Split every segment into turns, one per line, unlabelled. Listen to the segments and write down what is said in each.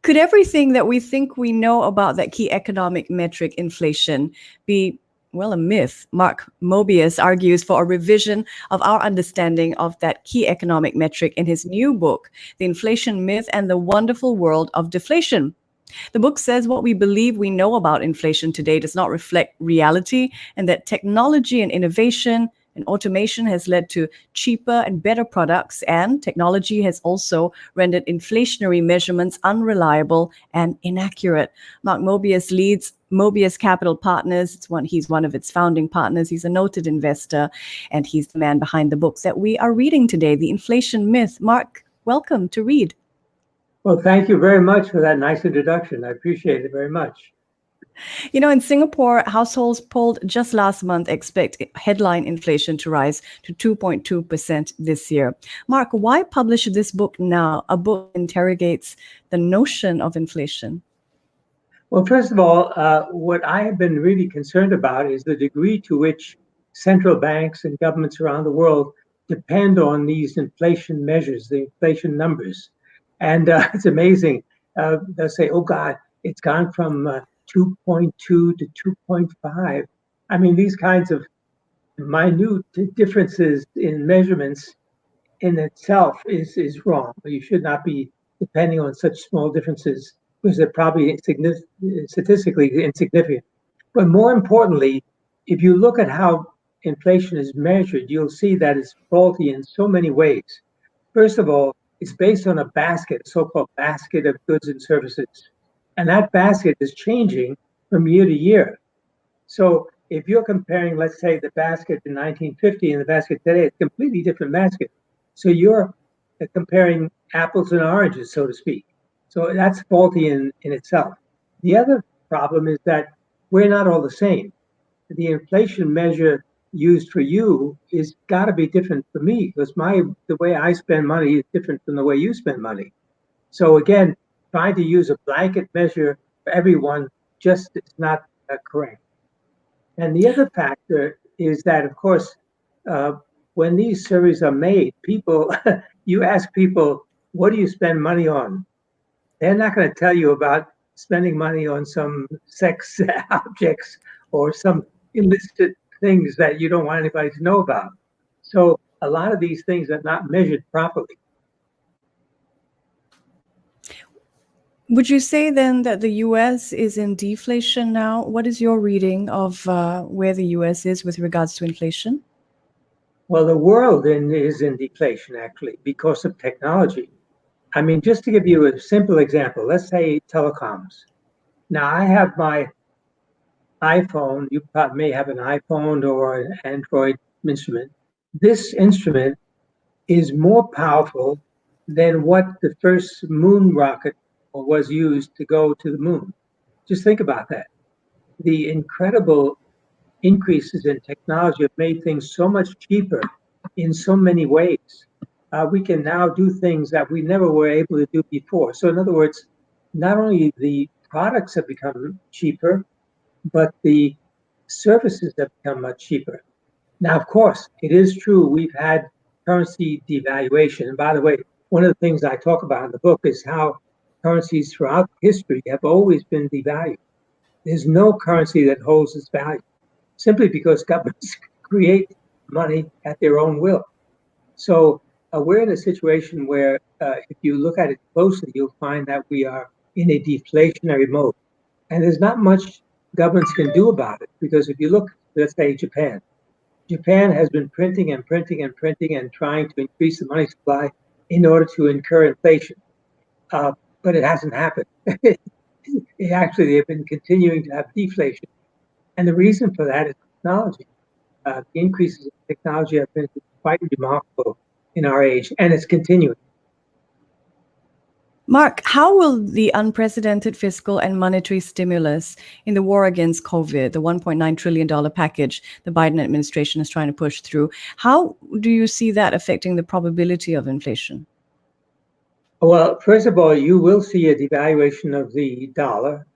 Could everything that we think we know about that key economic metric, inflation, be, well, a myth? Mark Mobius argues for a revision of our understanding of that key economic metric in his new book, The Inflation Myth and the Wonderful World of Deflation. The book says what we believe we know about inflation today does not reflect reality, and that technology and innovation and automation has led to cheaper and better products, and technology has also rendered inflationary measurements unreliable and inaccurate. Mark Mobius leads Mobius Capital Partners. He's one of its founding partners. He's a noted investor, and he's the man behind the books that we are reading today, The Inflation Myth. Mark, welcome to Read.
Well, thank you very much for that nice introduction. I appreciate it very much.
You know, in Singapore, households polled just last month expect headline inflation to rise to 2.2% this year. Mark, why publish this book now? A book interrogates the notion of inflation.
Well, first of all, what I have been really concerned about is the degree to which central banks and governments around the world depend on these inflation measures, the inflation numbers. And it's amazing. They'll say, oh, God, it's gone from 2.2 to 2.5. I mean, these kinds of minute differences in measurements in itself is wrong. You should not be depending on such small differences because they're probably statistically insignificant. But more importantly, if you look at how inflation is measured, you'll see that it's faulty in so many ways. First of all, it's based on a basket, a so-called basket of goods and services. And that basket is changing from year to year. So if you're comparing, let's say, the basket in 1950 and the basket today, it's a completely different basket. So you're comparing apples and oranges, so to speak. So that's faulty in itself. The other problem is that we're not all the same. The inflation measure used for you is got to be different for me because the way I spend money is different from the way you spend money. So again, trying to use a blanket measure for everyone just is not correct. And the other factor is that, of course, when these surveys are made, you ask people, what do you spend money on? They're not going to tell you about spending money on some sex objects or some illicit things that you don't want anybody to know about. So a lot of these things are not measured properly.
Would you say then that the U.S. is in deflation now? What is your reading of where the U.S. is with regards to inflation?
Well, the world is in deflation, actually, because of technology. I mean, just to give you a simple example, let's say telecoms. Now, I have my iPhone. You may have an iPhone or an Android instrument. This instrument is more powerful than what the first moon rocket was used to go to the moon. Just think about that. The incredible increases in technology have made things so much cheaper in so many ways. We can now do things that we never were able to do before. So in other words, not only the products have become cheaper, but the services have become much cheaper. Now, of course, it is true we've had currency devaluation. And by the way, one of the things I talk about in the book is how currencies throughout history have always been devalued. There's no currency that holds its value, simply because governments create money at their own will. So we're in a situation where if you look at it closely, you'll find that we are in a deflationary mode. And there's not much governments can do about it, because if you look, let's say Japan has been printing and printing and printing and trying to increase the money supply in order to incur inflation. But it hasn't happened. Actually, they've been continuing to have deflation. And the reason for that is technology. The increases in technology have been quite remarkable in our age, and it's continuing.
Mark, how will the unprecedented fiscal and monetary stimulus in the war against COVID, the $1.9 trillion package the Biden administration is trying to push through, how do you see that affecting the probability of inflation?
Well, first of all, you will see a devaluation of the dollar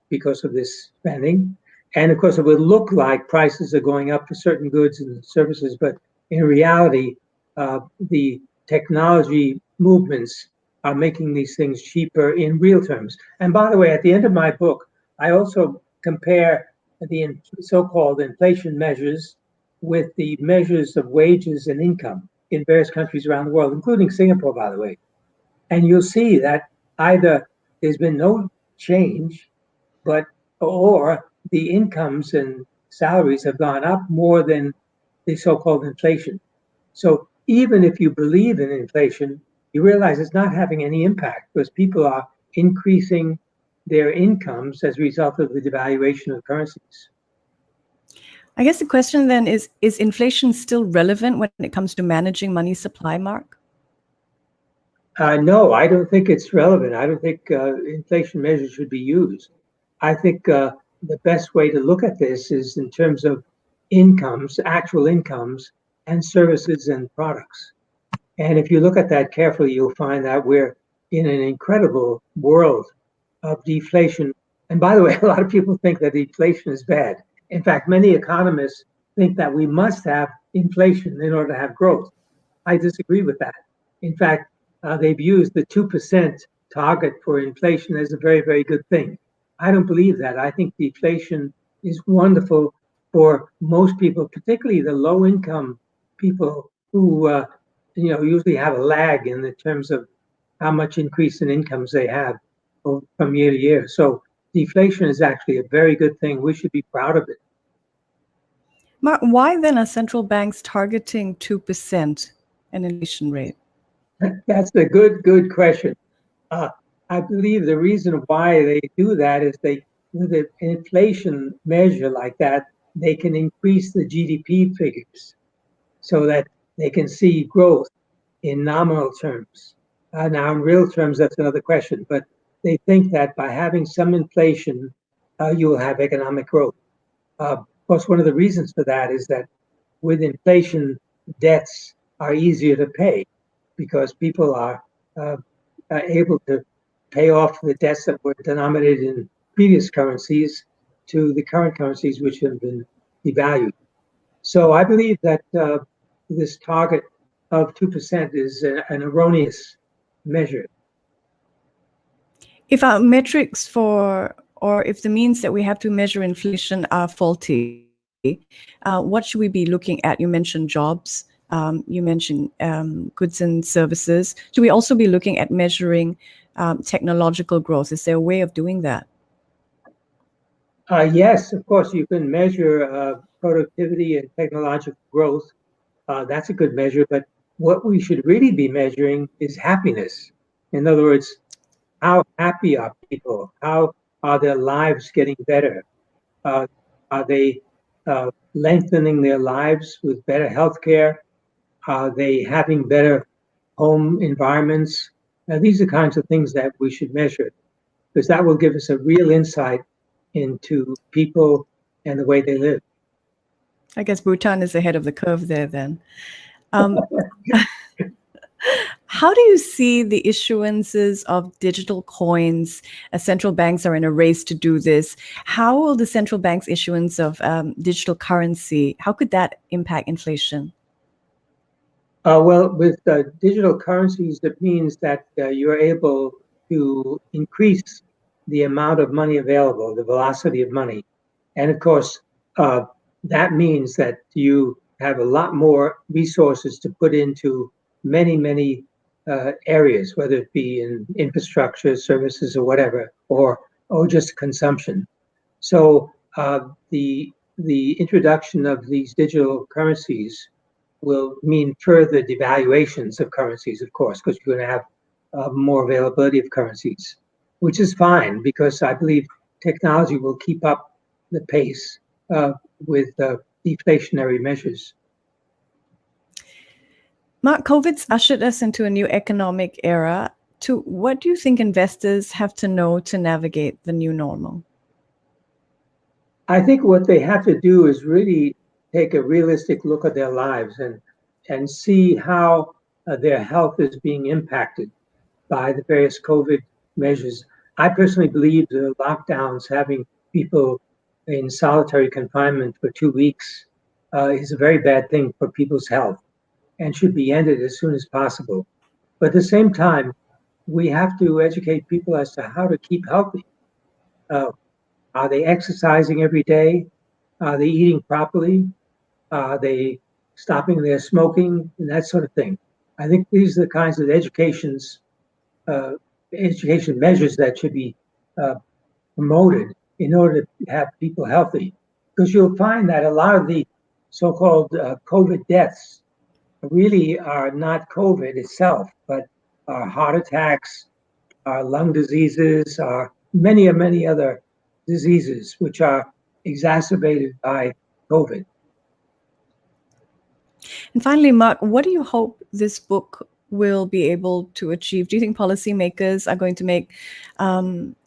because of this spending. And of course, it would look like prices are going up for certain goods and services, but in reality, the technology movements are making these things cheaper in real terms. And by the way, at the end of my book, I also compare the so-called inflation measures with the measures of wages and income in various countries around the world, including Singapore, by the way. And you'll see that either there's been no change, but or the incomes and salaries have gone up more than the so-called inflation. So even if you believe in inflation, you realize it's not having any impact because people are increasing their incomes as a result of the devaluation of currencies.
I guess the question then is inflation still relevant when it comes to managing money supply, Mark?
No, I don't think it's relevant. I don't think inflation measures should be used. I think the best way to look at this is in terms of incomes, actual incomes, and services and products. And if you look at that carefully, you'll find that we're in an incredible world of deflation. And by the way, a lot of people think that deflation is bad. In fact, many economists think that we must have inflation in order to have growth. I disagree with that. In fact, they've used the 2% target for inflation as a very, very good thing. I don't believe that. I think deflation is wonderful for most people, particularly the low income people who usually have a lag in the terms of how much increase in incomes they have from year to year. So deflation is actually a very good thing. We should be proud of it.
Mark, why then are central banks targeting 2% an inflation rate?
That's a good question. I believe the reason why they do that is with an inflation measure like that, they can increase the GDP figures so that they can see growth in nominal terms. Now, in real terms, that's another question, but they think that by having some inflation, you'll have economic growth. Of course, one of the reasons for that is that with inflation, debts are easier to pay because people are able to pay off the debts that were denominated in previous currencies to the current currencies which have been devalued. So I believe that this target of 2% is an erroneous measure.
If our metrics or if the means that we have to measure inflation are faulty, what should we be looking at? You mentioned jobs, you mentioned goods and services. Should we also be looking at measuring technological growth? Is there a way of doing that?
Yes, of course, you can measure productivity and technological growth. That's a good measure, but what we should really be measuring is happiness. In other words, how happy are people? How are their lives getting better? Are they lengthening their lives with better health care? Are they having better home environments? These are kinds of things that we should measure because that will give us a real insight into people and the way they live.
I guess Bhutan is ahead of the curve there then. How do you see the issuances of digital coins as central banks are in a race to do this? How will the central bank's issuance of digital currency, how could that impact inflation?
Well, with digital currencies, it means that you're able to increase the amount of money available, the velocity of money. And of course, that means that you have a lot more resources to put into many areas, whether it be in infrastructure, services, or whatever, or just consumption. So the introduction of these digital currencies will mean further devaluations of currencies, of course, because you're going to have more availability of currencies, which is fine because I believe technology will keep up the pace with deflationary measures.
Mark, COVID's ushered us into a new economic era. What do you think investors have to know to navigate the new normal?
I think what they have to do is really take a realistic look at their lives and see how their health is being impacted by the various COVID measures. I personally believe the lockdowns, having people in solitary confinement for 2 weeks, is a very bad thing for people's health and should be ended as soon as possible. But at the same time, we have to educate people as to how to keep healthy. Uh, are they exercising every day? Are they eating properly? Are they stopping their smoking and that sort of thing? I think these are the kinds of uh, education measures that should be uh, promoted in order to have people healthy. Because you'll find that a lot of the so-called COVID deaths really are not COVID itself, but are heart attacks, are lung diseases, are many other diseases which are exacerbated by COVID.
And finally, Mark, what do you hope this book will be able to achieve? Do you think policymakers are going to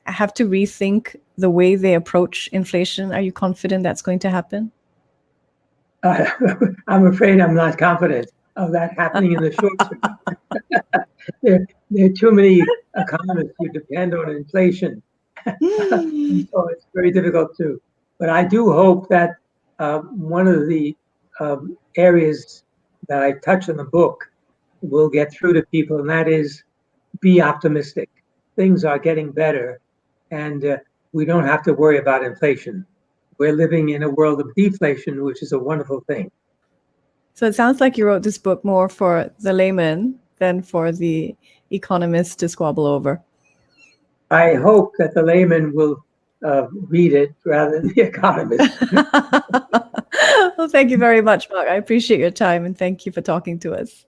have to rethink the way they approach inflation? Are you confident that's going to happen?
Uh, I'm afraid I'm not confident of that happening in the short term. There are too many economists who depend on inflation. So it's very difficult to. But I do hope that one of the areas that I touch in the book will get through to people, and that is be optimistic. Things are getting better, and we don't have to worry about inflation. We're living in a world of deflation, which is a wonderful thing.
So it sounds like you wrote this book more for the layman than for the economists to squabble over.
I hope that the layman will read it rather than the economist.
Well, thank you very much, Mark. I appreciate your time and thank you for talking to us.